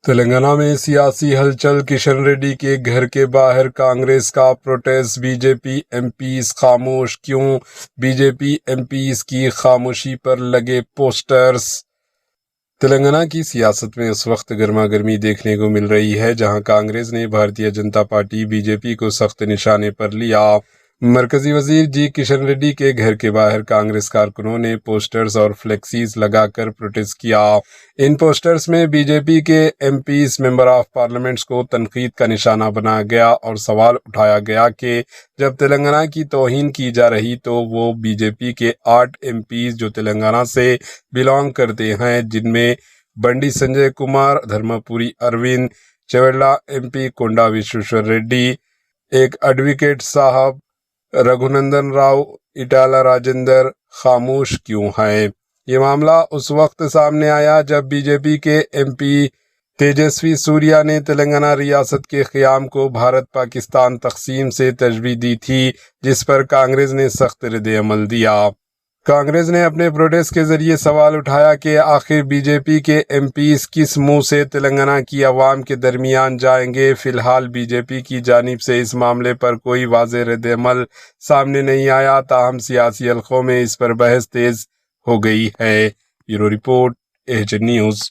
تلنگانہ میں سیاسی ہلچل، کشن ریڈی کے گھر کے باہر کانگریس کا protest, B J P MPs خاموش، کیوں B J P MPs کی خاموشی پر لگے پوسٹرز۔ تلنگانہ کی سیاست میں اس وقت گرما گرمی دیکھنے کو مل رہی ہے، جہاں کانگریس نے Bharatiya Janata party be J پی کو سخت نشانے پر لیا۔ مرکزی وزیر جی کشن ریڈی کے گھر کے باہر کانگریس کارکنوں نے پوسٹرز اور فلیکسیز لگا کر پروٹیسٹ کیا۔ ان پوسٹرز میں بی جے پی کے MPs, member of parliaments کو تنقید کا نشانہ بنایا گیا اور سوال اٹھایا گیا کہ جب تلنگانہ کی توہین کی جا رہی تو وہ بی جے پی کے 8 ایم پیز جو تلنگانہ سے بلانگ کرتے ہیں، جن میں بنڈی Sanjay Kumar, Dharmapuri Arvind, Chevella M P Konda Vishweshwar Reddy, ایک ایڈوکیٹ صاحب رگھونندن راؤ، اٹالہ راجندر، خاموش کیوں ہیں؟ یہ معاملہ اس وقت سامنے آیا جب بی جے پی کے ایم پی تیجسوی سوریا نے تلنگانہ ریاست کے قیام کو بھارت پاکستان تقسیم سے تشبیہ دی تھی، جس پر کانگریس نے سخت رد عمل دیا۔ کانگریس نے اپنے پروٹیسٹ کے ذریعے سوال اٹھایا کہ آخر بی جے پی کے ایم پیز کس منہ سے تلنگانہ کی عوام کے درمیان جائیں گے۔ فی الحال بی جے پی کی جانب سے اس معاملے پر کوئی واضح رد عمل سامنے نہیں آیا، تاہم سیاسی حلقوں میں اس پر بحث تیز ہو گئی ہے۔ Bureau report, H news.